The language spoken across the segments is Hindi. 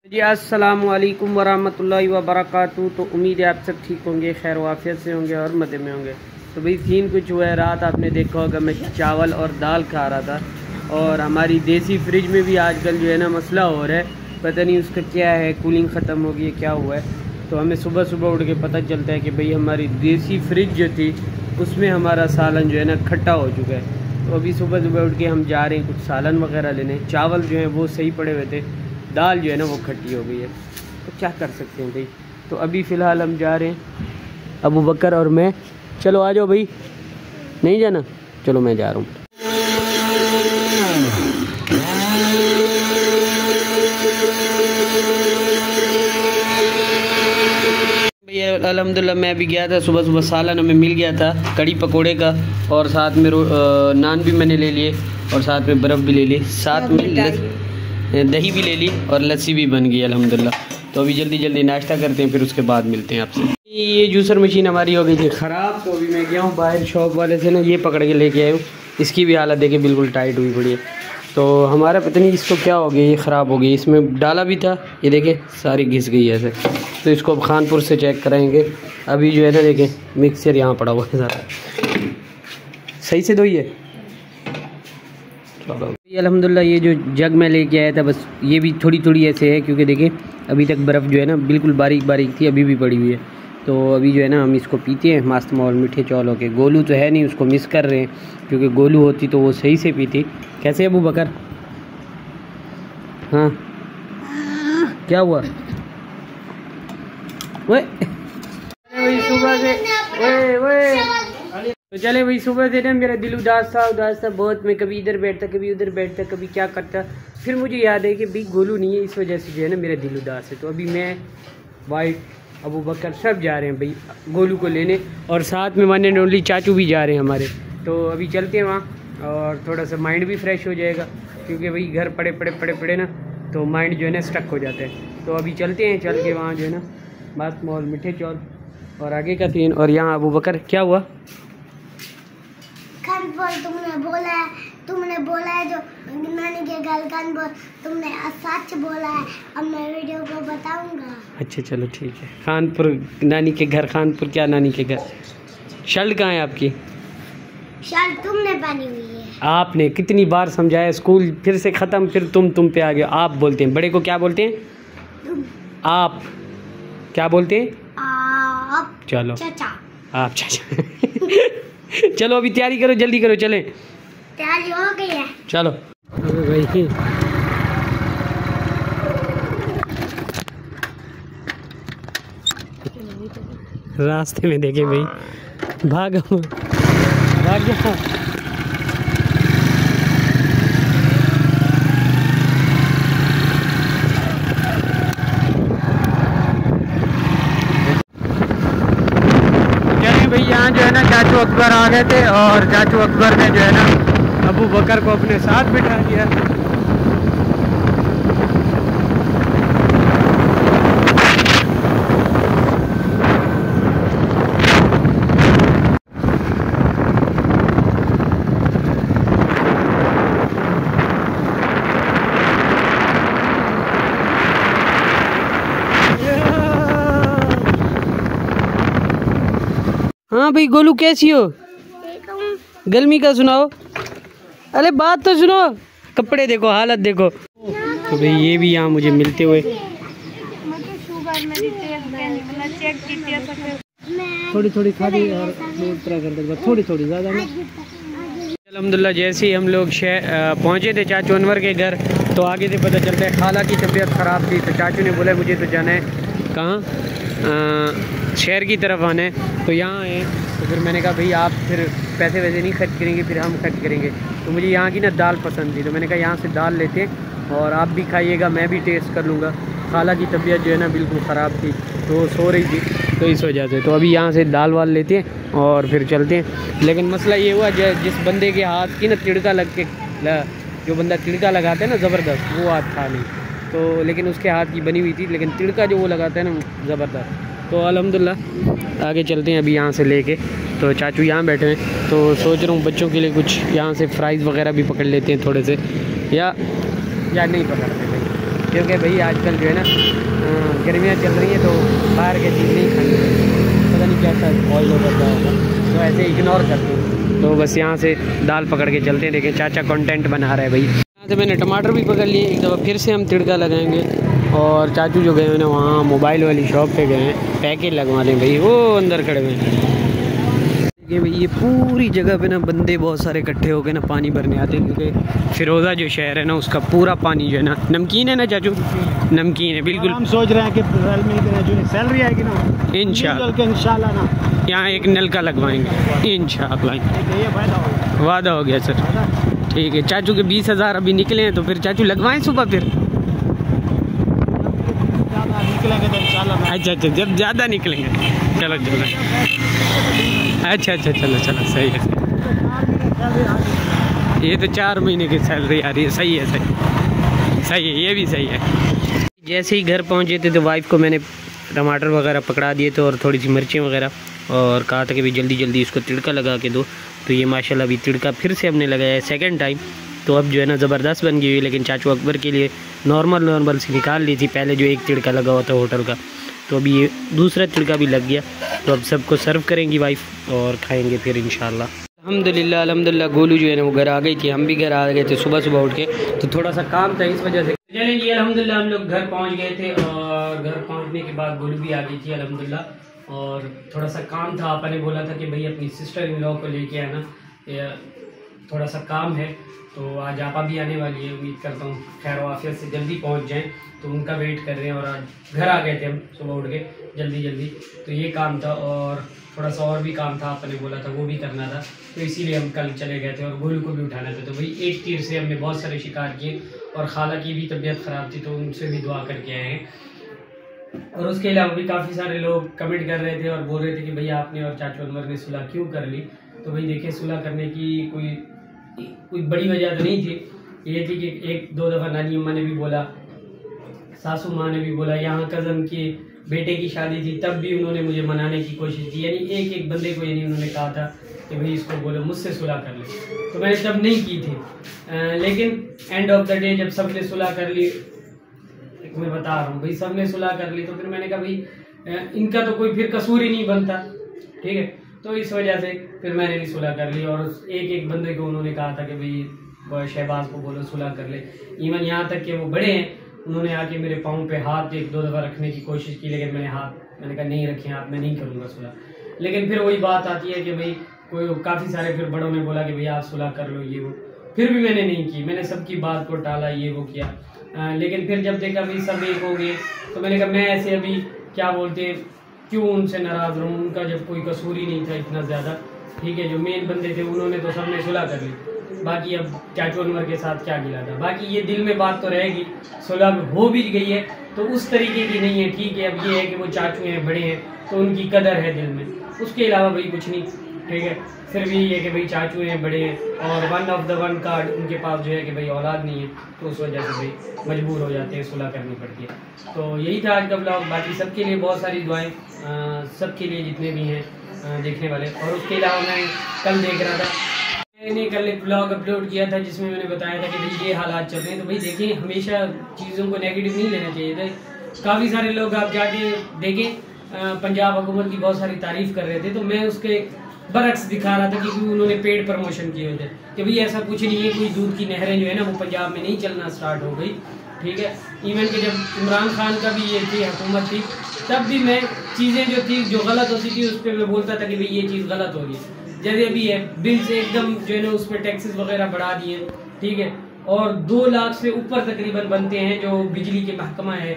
जी अस्सलाम वालेकुम वरहमतुल्लाहि वबरकातुहू। तो उम्मीद है आप सब ठीक होंगे, खैर वाफियत से होंगे और मज़े में होंगे। तो भाई सीन कुछ हुआ है, रात आपने देखा होगा मैं चावल और दाल खा रहा था और हमारी देसी फ्रिज में भी आजकल जो है ना मसला हो रहा है, पता नहीं उसका क्या है, कूलिंग ख़त्म हो गई है, क्या हुआ है। तो हमें सुबह सुबह उठ के पता चलता है कि भाई हमारी देसी फ्रिज जो थी उसमें हमारा सालन जो है ना खट्टा हो चुका है। तो अभी सुबह सुबह उठ के हम जा रहे हैं कुछ सालन वगैरह लेने। चावल जो है वो सही पड़े हुए थे, दाल जो है ना वो खट्टी हो गई है, तो क्या कर सकते हैं भाई। तो अभी फ़िलहाल हम जा रहे हैं, अबू बकर और मैं। चलो आ जाओ भाई, नहीं जाना? चलो मैं जा रहा हूँ। भैया अल्हम्दुलिल्लाह मैं भी गया था सुबह सुबह, सालन हमें मिल गया था कड़ी पकोड़े का, और साथ में नान भी मैंने ले लिए और साथ में बर्फ़ भी ले ली, साथ में दही भी ले ली और लस्सी भी बन गई अल्हम्दुलिल्लाह। तो अभी जल्दी जल्दी नाश्ता करते हैं, फिर उसके बाद मिलते हैं आपसे। ये जूसर मशीन हमारी हो गई थी ख़राब, तो अभी मैं गया हूँ बाहर शॉप वाले से ना ये पकड़ के लेके आया हूँ। इसकी भी हालत देखे बिल्कुल टाइट हुई पड़ी है। तो हमारा पता नहीं इसको क्या हो गया, ये ख़राब हो गई। इसमें डाला भी था, ये देखें सारी घिस गई है ऐसे। तो इसको अब खानपुर से चेक कराएँगे। अभी जो है ना देखें मिक्सर यहाँ पड़ा हुआ है सारा, सही से धोइए। अल्हम्दुलिल्लाह ये जो जग मैं लेके आया था, बस ये भी थोड़ी थोड़ी ऐसे है, क्योंकि देखिए अभी तक बर्फ़ जो है ना बिल्कुल बारीक बारीक थी, अभी भी पड़ी हुई है। तो अभी जो है ना हम इसको पीते हैं मस्त माहौल मीठे चौलों के। गोलू तो है नहीं, उसको मिस कर रहे हैं, क्योंकि गोलू होती तो वो सही से पीती। कैसे अबू बकर? हाँ क्या हुआ? वही सुबह से तो चले भाई, सुबह से ना मेरा दिल उदास था बहुत। मैं कभी इधर बैठता, कभी उधर बैठता, कभी क्या करता। फिर मुझे याद है कि भाई गोलू नहीं है, इस वजह से जो है ना मेरा दिल उदास है। तो अभी मैं, वाइट, अबू बकर सब जा रहे हैं भाई गोलू को लेने, और साथ में वन एंड ओनली चाचू भी जा रहे हैं हमारे। तो अभी चलते हैं वहाँ और थोड़ा सा माइंड भी फ्रेश हो जाएगा, क्योंकि भाई घर पड़े ना तो माइंड जो है ना स्टक हो जाता है। तो अभी चलते हैं, चल के वहाँ जो है ना मस्त माहौल मीठे चौल और आगे का सीन। और यहाँ अबू बकर क्या हुआ? तुमने बोला है जो नानी के घर कानपुर, तुमने सच बोला है। अब मैं वीडियो को बताऊंगा। अच्छा चलो ठीक है। कानपुर नानी के घर, कानपुर क्या नानी के घर? शर्ट कहाँ है आपकी? शर्ट तुमने पहनी हुई है। आपने कितनी बार समझाया, स्कूल फिर से ख़त्म, फिर तुम पे आ गए। आप बोलते हैं, बड़े को क्या बोलते हैं? तुम। आप क्या बोलते हैं? आप। चलो चाचा। आप चाचा। चलो अभी तैयारी करो, जल्दी करो, चले। तैयारी हो गई है, चलो। भाई रास्ते में देखे भाई, भाग भाग जा। भाई यहाँ जो है ना चाचू अकबर आ गए थे, और चाचू अकबर ने जो है ना अबू बकर को अपने साथ बिठा दिया। हाँ भाई गोलू कैसी हो? गर्मी का सुनाओ, अरे बात तो सुनो, कपड़े देखो, हालत देखो। तो भाई ये भी यहाँ मुझे मिलते हुए थोड़ी थोड़ी खा दी और थोड़ी थोड़ी ज़्यादा नहीं। अल्हम्दुलिल्लाह जैसे ही हम लोग पहुँचे थे चाचू अनवर के घर, तो आगे से पता चलता है खाला की तबीयत ख़राब थी। तो चाचू ने बोला मुझे तो जाना है कहाँ, शहर की तरफ आना है, तो यहाँ आए। तो फिर मैंने कहा भाई आप फिर पैसे वैसे नहीं खर्च करेंगे, फिर हम खर्च करेंगे। तो मुझे यहाँ की ना दाल पसंद थी, तो मैंने कहा यहाँ से दाल लेते हैं और आप भी खाइएगा, मैं भी टेस्ट कर लूँगा। खाला की तबीयत जो है ना बिल्कुल ख़राब थी, तो सो रही थी, तो इस वजह से। तो अभी यहाँ से दाल वाल लेते हैं और फिर चलते हैं। लेकिन मसला ये हुआ जिस बंदे के हाथ की ना तिड़का लग के, जो बंदा तिड़का लगाता है ना ज़बरदस्त, वो हाथ था नहीं। तो लेकिन उसके हाथ की बनी हुई थी, लेकिन तिड़का जो वो लगाता है ना ज़बरदस्त। तो अल्हम्दुलिल्लाह आगे चलते हैं अभी यहाँ से लेके। तो चाचू यहाँ बैठे हैं, तो सोच रहा हूँ बच्चों के लिए कुछ यहाँ से फ्राइज़ वगैरह भी पकड़ लेते हैं थोड़े से, या नहीं पकड़ते भाई। क्योंकि भाई आजकल जो है ना गर्मियाँ चल रही हैं तो बाहर की चीज़ नहीं खानी चाहिए, पता नहीं कैसा ऑयल हो जाता होगा, तो ऐसे इग्नोर करते हैं। तो बस यहाँ से दाल पकड़ के चलते हैं। देखें चाचा कंटेंट बना रहा है भाई। यहाँ से मैंने टमाटर भी पकड़ लिए, एक दफ़ा फिर से हम तिड़का लगाएंगे। और चाचू जो गए हैं ना वहाँ मोबाइल वाली शॉप पे गए हैं पैकेट लगवा लें भाई, वो अंदर खड़े हुए हैं। ये भाई ये पूरी जगह पे ना बंदे बहुत सारे इकट्ठे होकर ना पानी भरने आते हैं, क्योंकि फिरोज़ा जो शहर है ना उसका पूरा पानी जो है ना नमकीन है ना चाचू, नमकीन है बिल्कुल। हम सोच रहे हैं कि जो सैलरी आएगी ना इंशाल्लाह ना यहाँ एक नलका लगवाएंगे इंशाल्लाह, वादा हो गया सर। ठीक है चाचू के 20,000 अभी निकले हैं, तो फिर चाचू लगवाएं सुबह फिर। अच्छा जब ज़्यादा निकलेंगे चलो चलो, अच्छा चलो सही है। ये तो 4 महीने की सैलरी आ रही है, सही है, ये भी सही है। जैसे ही घर पहुँचे थे तो वाइफ को मैंने टमाटर वगैरह पकड़ा दिए थे और थोड़ी सी मिर्चें वगैरह, और कहा था कि भाई जल्दी इसको तिड़का लगा के दो। तो ये माशाल्लाह अभी तिड़का फिर से हमने लगाया है सेकंड टाइम, तो अब जो है ना ज़बरदस्त बन गई हुई। लेकिन चाचू अकबर के लिए नॉर्मल सी निकाल ली थी पहले, जो एक तिड़का लगा हुआ था होटल का, तो अभी ये दूसरा तिड़का भी लग गया। तो अब सबको सर्व करेंगी वाइफ और खाएंगे फिर इंशाल्लाह। अल्हम्दुलिल्लाह गोलू जो है ना वो घर आ गई थी, हम भी घर आ गए थे सुबह उठ के, तो थोड़ा सा काम था इस वजह से। चलिए जी अल्हम्दुलिल्लाह हम लोग घर पहुंच गए थे, और घर पहुंचने के बाद गोलू भी आ गई थी अल्हम्दुलिल्लाह। और थोड़ा सा काम था, आपा ने बोला था कि भाई अपनी सिस्टर इन लॉ को लेके आना, थोड़ा सा काम है, तो आज आपा भी आने वाली है। उम्मीद करता हूँ खैर वाफियत से जल्दी पहुँच जाएँ, तो उनका वेट कर रहे हैं। और आज घर आ गए थे हम सुबह उठ के जल्दी, तो ये काम था, और थोड़ा सा और भी काम था, आपने बोला था वो भी करना था, तो इसीलिए हम कल चले गए थे। और गोलू को भी उठाना था, तो भाई एक तीर से हमने बहुत सारे शिकार किए। और खाला की भी तबीयत ख़राब थी, तो उनसे भी दुआ करके आए हैं। और उसके अलावा भी काफ़ी सारे लोग कमेंट कर रहे थे और बोल रहे थे कि भैया आपने और चाचू अनवर ने सुलह क्यों कर ली। तो भाई देखिए सुलह करने की कोई बड़ी वजह तो नहीं थी, ये थी कि एक दो दफ़ा नानी अम्मा ने भी बोला, सासू माँ ने भी बोला, यहाँ कज़न के बेटे की शादी थी तब भी उन्होंने मुझे मनाने की कोशिश की, यानी एक बंदे को यानी उन्होंने कहा था कि भाई इसको बोलो मुझसे सुलह कर ले, तो मैंने तब नहीं की थी। लेकिन एंड ऑफ द डे जब सब ने सुलह कर ली, मैं बता रहा हूँ भाई सब ने सुलह कर ली, तो फिर मैंने कहा भाई इनका तो कोई फिर कसूर ही नहीं बनता, ठीक है। तो इस वजह से फिर मैंने भी सुलह कर ली। और एक बंदे को उन्होंने कहा था कि भाई शहबाज को बोलो सुलह कर ले। इवन यहाँ तक कि वो बड़े हैं, उन्होंने आके मेरे पाँव पे हाथ 1-2 दफ़ा रखने की कोशिश की, लेकिन मैंने कहा नहीं रखे हाथ, मैं नहीं करूँगा सुलह। लेकिन फिर वही बात आती है कि भाई कोई काफ़ी सारे फिर बड़ों ने बोला कि भैया आप सुलह कर लो ये वो, फिर भी मैंने नहीं की, मैंने सबकी बात को टाला ये वो किया। लेकिन फिर जब देखा भाई सब एक हो गए, तो मैंने कहा मैं ऐसे अभी क्या बोलते हैं क्यों उनसे नाराज़ रहूँ, उनका जब कोई कसूर ही नहीं था इतना ज़्यादा, ठीक है। जो मेन बंदे थे उन्होंने तो सबने सुलह कर ली, बाकी अब चाचू अनवर के साथ क्या गिला था। बाकी ये दिल में बात तो रहेगी, सुलह हो भी गई है तो उस तरीके की नहीं है, ठीक है। अब ये है कि वो चाचू हैं बड़े हैं तो उनकी कदर है दिल में, उसके अलावा भाई कुछ नहीं, ठीक है। फिर भी ये है कि भाई चाचू हैं बड़े हैं, और 1 ऑफ द 1 कार्ड उनके पास जो है कि भाई औलाद नहीं है, तो उस वजह से भाई मजबूर हो जाते हैं, सुलह करनी पड़ती है। तो यही था आज का ब्लॉग। बाकी सबके लिए बहुत सारी दुआएं, सबके लिए जितने भी हैं देखने वाले। और उसके अलावा मैं कल देख रहा था, मैंने कल एक ब्लॉग अपलोड किया था जिसमें मैंने बताया था कि भाई ये हालात चल रहे हैं, तो भाई देखिए हमेशा चीज़ों को नेगेटिव नहीं लेना चाहिए था। काफ़ी सारे लोग आप जाके देखें पंजाब हुकूमत की बहुत सारी तारीफ़ कर रहे थे, तो मैं उसके बरक्स दिखा रहा था क्योंकि उन्होंने पेड प्रमोशन किए हुए थे कि भाई ऐसा कुछ नहीं है, कोई दूध की नहरें जो है ना वो पंजाब में नहीं चलना स्टार्ट हो गई, ठीक है। इवन कि जब इमरान खान का भी ये थी हुकूमत थी, तब भी मैं चीज़ें जो थी जो गलत होती थी उस पर मैं बोलता था कि भाई ये चीज़ गलत हो रही है। जैसे अभी है बिल से एकदम जो है ना उस पर टैक्सेस वगैरह बढ़ा दिए, ठीक है। और 2 लाख से ऊपर तकरीबन बनते हैं जो बिजली के महकमा है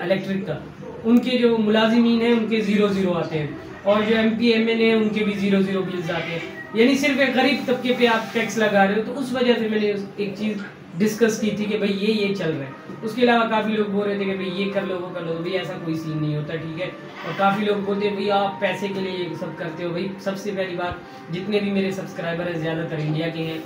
इलेक्ट्रिक का, उनके जो मुलाजिमीन हैं उनके 0-0 आते हैं, और जो MP MN है उनके भी 0-0 बिल्स आते हैं। यानी सिर्फ एक गरीब तबके पे आप टैक्स लगा रहे हो, तो उस वजह से मैंने एक चीज़ डिस्कस की थी कि भाई ये चल रहा है। उसके अलावा काफ़ी लोग बोल रहे थे कि भाई ये कर लो वो कर लो, तो भाई ऐसा कोई सीन नहीं होता, ठीक है। और काफ़ी लोग बोलते हैं भाई आप पैसे के लिए ये सब करते हो। भाई सबसे पहली बात, जितने भी मेरे सब्सक्राइबर हैं ज़्यादातर इंडिया के हैं,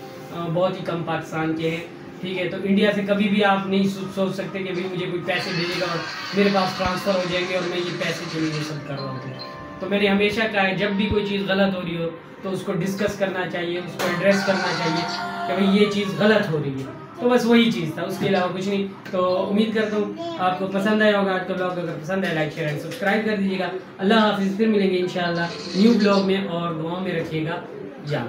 बहुत ही कम पाकिस्तान के हैं, ठीक है। तो इंडिया से कभी भी आप नहीं सोच सकते कि भाई मुझे कोई पैसे भेजेगा और मेरे पास ट्रांसफ़र हो जाएंगे और मैं ये पैसे के लिए सब कर रहा हूँ। तो मैंने हमेशा कहा है जब भी कोई चीज़ गलत हो रही हो तो उसको डिस्कस करना चाहिए, उसको एड्रेस करना चाहिए, कि भाई ये चीज़ गलत हो रही है। तो बस वही चीज़ था, उसके अलावा कुछ नहीं। तो उम्मीद करता हूँ आपको पसंद आया होगा आज का ब्लॉग। अगर पसंद आया लाइक शेयर एंड सब्सक्राइब कर दीजिएगा। अल्लाह हाफिज़, फिर मिलेंगे इंशाल्लाह न्यू ब्लॉग में, और दुआ में रखिएगा याद।